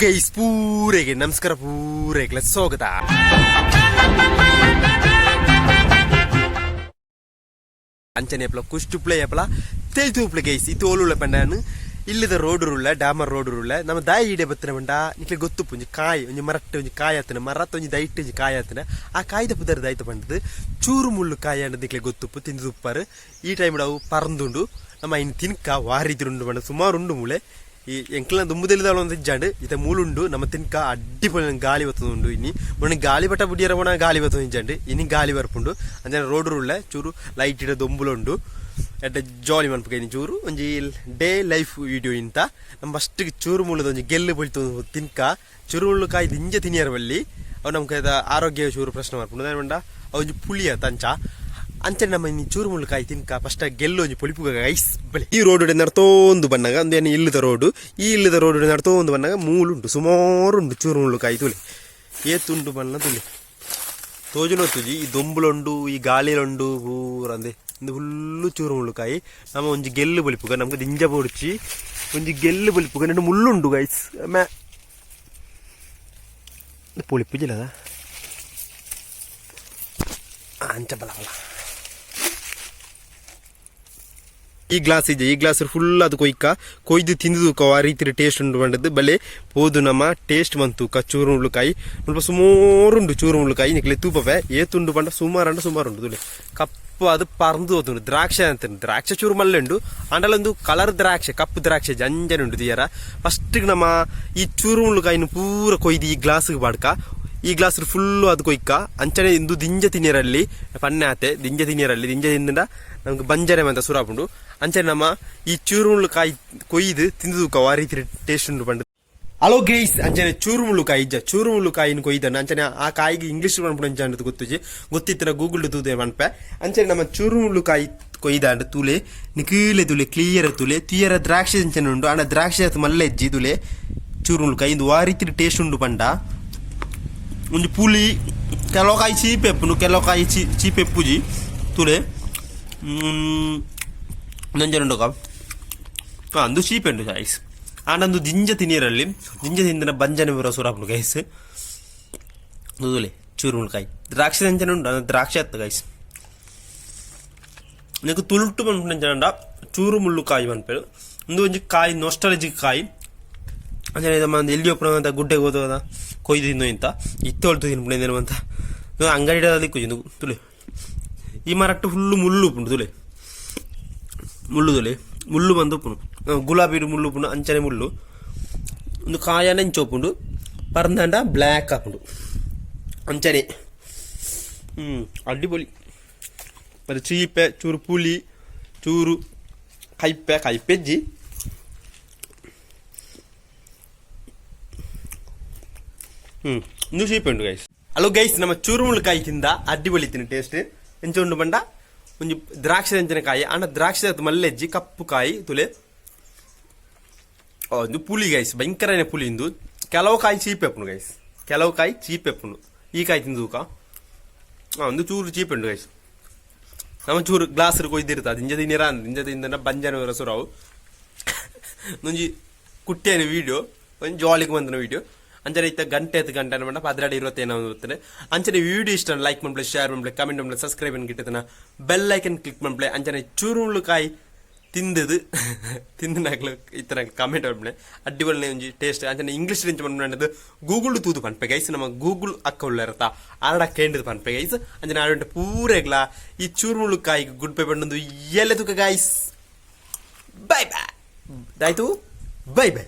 Guys ಪೂರೆಗೆ ನಮಸ್ಕಾರ, ಪೂರೆಗೆ ಸ್ವಾಗತ. ಅಂಚನೆ ಎಪ್ಪಲ ಕುಷ್ಟುಪ್ಲೆ ಎಪ್ಪಲ ತೆಲ್ತೂಪ್ಲೆ ಗೈಸ್ ಈ ತೋಲುಳ್ಳ ಪಂಡಾನು ಇಲ್ಲದ ರೋಡ್ ರುಳ್ಳ ಡಾಮರ್ ರೋಡ್ ರುಳ್ಳ ನಮ್ಮ ದಾಯಿ ಇಡೆ ಬತ್ತನ ಬಂಡ ನಿಕ್ಲೆ ಗೊತ್ತು ಒಂಜಿ ಕಾಯಿ ಒಂಜಿ ಮರಟ್ಟ ಒಂಜಿ ಕಾಯಿ ಆತನ ಮರತ್ತ ಒಂಜಿ ದೈಟ್ ಒಂಜಿ ಕಾಯಿ ಆತನ ಆ ಕಾಯ್ದ ಪುದರ್ ದೈತ ಬಂಡದು ಚೂರು ಮುಳ್ಳು ಕಾಯಿ ಅಂಡ್ ನಿಕ್ಲೆ ಗೊತ್ತುಪ್ಪು ತಿಂದು ಉಪ್ಪಾರು ಈ ಟೈಮ್ ಅವು ಪರಂದುಂಡು ನಮ್ಮ ಇನ್ನು ತಿನ್ಕ ವಾರಿದ್ರುಂಡು ಬಂಡ ಸುಮಾರು ಉಂಡು ಮೂಳೆ ಈ ಎಂಕ್ಲ ದುಂಬುದಲ್ಲಿದ ಒಂದು ಇಜ್ಜಾಂಡು ಇತ ಮೂಳುಂಡು ನಮ್ಮ ತಿನ್ಕ ಅಡ್ಡಿಪೊಳಿ ಗಾಳಿ ಬತ್ತುಂಡು ಇನ್ನಿ ಮೊನ್ನೆ ಗಾಳಿ ಬಟ್ಟ ಬುಡಿಯರ ಒಣ ಗಾಳಿ ಬತ್ತು ಇಜ್ಜಾಂಡು ಇನ್ನಿ ಗಾಳಿ ಬರ್ಪುಂಡು ಅಂಜನ ರೋಡ್ ರುಳ್ಳ ಚೂರು ಲೈಟ್ ಇಡ ದೊಂಬುಲುಂಡು ಎಡ್ಡ ಜಾಲಿ ಮನ್ಪಕೈನಿ ಚೂರು ಒಂಜಿ ಡೇ ಲೈಫ್ ವಿಡಿಯೋ ಇಂತ ನಮ್ಮ ಫಸ್ಟ್ ಚೂರು ಮುಳ್ಳದ ಒಂಜಿ ಗೆಲ್ಲು ಬಳಿತು ತಿನ್ಕ ಚೂರು ಮುಳ್ಳು ಕಾಯಿ ಇಂಜ ತಿನಿಯರ ಬಲ್ಲಿ ಅವು ನಮ್ಗೆ ಆರೋಗ್ಯ ಚೂರು ಪ್ರಶ್ನೆ ಮಾಡ್ಕೊಂಡು ಅದೇನು ಒಂಜಿ ಪುಳಿಯ ತಂಚ ಅಂಚೆ ನಮ್ಮ ಇನ್ನು ಚೂರು ಮುಳ್ಳು ಕಾಯಿ ತಿನ್ಕ ಫಸ್ಟ್ ಗೆಲ್ಲು ಒಂಜಿ ಪೊಲಿಪುಗ ಐಸ್ ಬಳಿ ಈ ರೋಡ್ ನಡ್ತೋಂದು ಬಣ್ಣಗ ಒಂದೇನು ಇಲ್ಲದ ರೋಡು ಈ ಇಲ್ಲದ ರೋಡ್ ನಡ್ತೋಂದು ಬಣ್ಣಗ ಮೂಳುಂಟು ಸುಮಾರು ಉಂಟು ಚೂರು ಮುಳ್ಳು ಕಾಯಿ ತುಳಿ ಏತುಂಡು ಬಣ್ಣ ತುಳಿ ತೋಜುನೋ ತುಜಿ ಈ ದೊಂಬುಲುಂಡು ಈ ಗಾಳಿಲುಂಡು ಪೂರಂದೆ ಇಂದು ಫುಲ್ಲು ಚೂರು ಮುಳ್ಳು ಕಾಯಿ ನಮ್ಮ ಒಂಜಿ ಗೆಲ್ಲು ಬಲಿಪುಗ ನಮ್ಗೆ ದಿಂಜ ಪೊಡಿಚಿ ಒಂಜಿ ಗೆಲ್ಲು ಬಲಿಪುಗ ನೆಂಡು ಮುಳ್ಳುಂಡು ಗೈಸ್ ಮೇ ಪೊಳಿಪುಜಿಲ್ಲದ ಅಂಚ ಬಲ ಈ ಗ್ಲಾಸ್ ಇದೆ ಈ ಗ್ಲಾಸ್ ಫುಲ್ ಅದು ಕೊಯ್ದು ತಿಂದು ಆ ರೀತಿ ಟೇಸ್ಟ್ ಉಂಟು ಬಂದದ್ದು ಬಲೆ ಹೋದು ನಮ್ಮ ಟೇಸ್ಟ್ ಬಂತು ಚೂರು ಮುಳ್ಳುಕಾಯಿ ಸ್ವಲ್ಪ ಸುಮಾರು ಉಂಟು ಚೂರು ಮುಳ್ಳುಕಾಯಿ ನಿಕ್ಲೆ ತೂಪವೇ ಏತುಂಡು ಬಂಡ ಸುಮಾರು ಉಂಟು ತುಳಿ ಕಪ್ಪು ಅದು ಪರಂದು ಹೋತು ದ್ರಾಕ್ಷೆ ಅಂತ ದ್ರಾಕ್ಷೆ ಚೂರು ಮಲ್ಲೆ ಉಂಡು ಅಂಡಲೊಂದು ಕಲರ್ ದ್ರಾಕ್ಷೆ ಕಪ್ಪು ದ್ರಾಕ್ಷೆ ಜಂಜನೆ ಉಂಟು ದಿಯರ ಫಸ್ಟ್ಗೆ ನಮ್ಮ ಈ ಚೂರು ಮುಳ್ಳುಕಾಯಿನ ಪೂರ ಕೊಯ್ದು ಈ ಗ್ಲಾಸ್ಗೆ ಬಾಡ್ಕ ಈ ಗ್ಲಾಸ್ ಫುಲ್ಲು ಅದು ಕೊಯ್ಕ ಅಂಚನೆ ಇಂದು ದಿಂಜ ತಿನಿಯರಲ್ಲಿ ಪನ್ನೆ ಆತೆ ದಿಂಜ ತಿನಿಯರಲ್ಲಿ ದಿಂಜ ತಿಂದ ನಮ್ಗೆ ಬಂಜನೆ ಅಂತ ಸುರಾಪುಂಡು ಅಂಚನೆ ನಮ್ಮ ಈ ಚೂರು ಮುಳ್ಳು ಕಾಯಿ ಕೊಯ್ದು ತಿಂದು ಆ ರೀತಿ ಟೇಸ್ಟ್ ಉಂಟು ಬಂದು ಹಲೋ ಗೈಸ್ ಅಂಚನೆ ಚೂರು ಮುಳ್ಳು ಕಾಯಿ ಇಜ್ಜ ಚೂರು ಮುಳ್ಳು ಕಾಯಿನ ಕೊಯ್ದಣ್ಣ ಅಂಚನೆ ಆ ಕಾಯಿಗೆ ಇಂಗ್ಲೀಷ್ ಮನ್ಪುಣ ಅಂತ ಗೊತ್ತಿತ್ತಿನ ಗೂಗಲ್ ತೂದೆ ಮನ್ಪೆ ಅಂಚನೆ ನಮ್ಮ ಚೂರು ಮುಳ್ಳು ಕಾಯಿ ಕೊಯ್ದಾಂಡ್ ತುಲೆ ನಿಕೀಲೆ ತುಲೆ ಕ್ಲಿಯರ್ ತುಲೆ ತೀಯರ ದ್ರಾಕ್ಷಿ ಅಂಚನೆ ಉಂಡು ಅಣ್ಣ ದ್ರಾಕ್ಷಿ ಮಲ್ಲೆ ಇಜ್ಜಿ ತುಲೆ ಚೂರು ಮುಳ್ಳು ಕಾಯಿ ಇಂದು ಆ ರೀತಿ ಟೇಸ್ಟ್ ಉಂಡು ಪಂಡ ಒಂಜಿ ಪುಳಿ ಕೆಲವು ಕಾಯಿ ಚೀಪೆಪ್ಪುನು ಕೆಲವು ಕಾಯಿ ಚೀಪೆಪ್ಪುಜಿ ತುಲೆ ನಂಜನುಂಡು ಅಂದು ಚೀಪೆಂಡು ಗೈಸ್ ಆನಂದು ದಿಂಜ ತಿನಿಯರಲ್ಲಿ ದಿಂಜ ತಿಂದಿನ ಬಂಜನೆ ಬರೋ ಸುರಾಪುನು ಗೈಸ್ ತುಲೆ ಚೂರು ಮುಳ್ಳುಕಾಯಿ ದ್ರಾಕ್ಷಿ ನಂಜನೆ ಉಂಡು ದ್ರಾಕ್ಷಿ ಅತ್ತ ಗೈಸ್ నీకు ತುಳುಟು ಬಂದ್ಬಿಟ್ಟು ಚೂರು ಮುಳ್ಳು ಕಾಯಿ ಬಂದ್ಪೇಳು ಒಂದು ಒಂಜಿ ಕಾಯಿ ನೊಸ್ಟಾಲಜಿಕ್ ಕಾಯಿ ಅಂದ್ರೆ ಮಂದಿ ಎಲ್ಲಿ ಒಪ್ಪನ ಗುಡ್ಡೆಗೆ ಹೋದ ಕೊಯ್ದು ತಿನ್ನು ಇಂತ ಇತ್ತೊಳ್ತು ತಿನ್ಬಿಡೇನು ಅಂತ ಅಂಗಡಿಯಲ್ಲಿ ಕೊಯ್ದು ತುಳಿ ಈ ಮರಟ್ಟು ಫುಲ್ಲು ಮುಳ್ಳು ಉಪ್ಪುಂಡು ತುಳಿ ಮುಳ್ಳು ಬಂದು ಉಪ್ಪುನು ಗುಲಾಬಿ ಮುಳ್ಳು ಉಪ್ಪುಂಡು ಅಂಚನೆ ಮುಳ್ಳು ಒಂದು ಕಾಯನ ಇಂಚೊಪ್ಪುಂಡು ಪರ್ದಂಡ ಬ್ಲ್ಯಾಕ್ ಹಾಕುಂಡು ಅಂಚನೆ ಅಡ್ಡಿಪೊಲಿ ಮತ್ತೆ ಚೀಪೆ ಚೂರು ಪುಳಿ ಚೂರು ಕೈಪೆಜ್ಜಿ ಇನ್ನೂ ಚೀಪ್ ಉಂಟು ಗೈಸ್. ಹಲೋ ಗೈಸ್, ನಮ್ಮ ಚೂರು ಮುಳ್ಳುಕಾಯಿ ತಿಂದ ಅಡ್ಡಿಪೊಳಿ ತಿನ್ನ ಟೇಸ್ಟ್ ಎಂಚ ಉಂಡು ಬಂಡ ಒಂಜಿ ದ್ರಾಕ್ಷಿ ಅಂಚನೆ ಕಾಯಿ ಅಣ್ಣ ದ್ರಾಕ್ಷಿ ಮಲ್ಲೆಜ್ಜಿ ಕಪ್ಪು ಕಾಯಿ ತುಲೆ ಒಂದು ಪುಳಿ ಗೈಸ್ ಭಯಂಕರನೇ ಪುಳಿ ಇಂದು ಕೆಲವು ಕಾಯಿ ಚೀಪೆಪ್ಪುನು ಗೈಸ್ ಕೆಲವು ಕಾಯಿ ಚೀಪೆಪ್ಪುನು ಈ ಕಾಯಿ ತಿಂದುಕ ಒಂದು ಚೂರು ಚೀಪ್ ಉಂಟು ಗೈಸ್ ನಮ್ಮ ಚೂರು ಗ್ಲಾಸ್ ಕೊಯ್ದಿರ್ತ ದಿಂಜ ತಿನ್ನೀರ ದಿಂಜ ತಿಂದ ಬಂಜನ ರಸುರಾವು ಒಂಜಿ ಕುಟ್ಟಿಯನ ವಿಡಿಯೋ ಒಂದು ಜಾಲಿಗೆ ಬಂದನ ವಿಡಿಯೋ ಅಂಚನೆ ಇತ್ತ ಗಂಟೆ ಬಂಡ 16:21 ಬರ್ತದೆ ಅಂಚನೆ ವಿಡಿಯೋ ಇಷ್ಟ ಲೈಕ್ ಮಾಡ್ಬಿಡಿ ಶೇರ್ ಮಾಡ್ಬಿಡಿ ಕಮೆಂಟ್ ಮಾಡ್ಬಿಡಿ ಸಬ್ಸ್ಕ್ರೈಬ್ ಗಿಟ್ಟತನ ಬೆಲ್ ಐಕನ್ ಕ್ಲಿಕ್ ಮಾಡ್ಬಿಡಿ ಅಂಚನೆ ಚೂರು ಮುಳ್ಳುಕಾಯಿ ತಿಂದನಾಗ್ಲು ಇತರ ಕಮೆಂಟ್ ಮಾಡ್ಬಿಡಿ ಅಡ್ಡಿಬೊಳ್ಳೆ ಒಂಜಿ ಟೇಸ್ಟ್ ಅಂಚನೆ ಇಂಗ್ಲೀಷ್ ರೇಂಜ್ ಮಾಡ್ಬಿಡದು ಗೂಗಲ್ ತೂದು ಪನ್ಪೆ ಗೈಸ್ ನಮ್ಮ ಗೂಗಲ್ ಅಕ್ಕ ಉಳ್ಳರತ ಆರಡ ಕೇಂದ್ರದ ಪನ್ಪೆ ಗೈಸ್ ಅಂಚನೆ ಆಡುಂಟೆ ಪೂರೆಗ್ಲ ಈ ಚೂರು ಮುಳ್ಳುಕಾಯಿ ಗುಡ್ ಪೇ ಬಂದು ಎಲ್ಲ ತುಕ ಗೈಸ್ ಬೈ ಬೈ ಆಯ್ತು ಬೈ ಬೈ.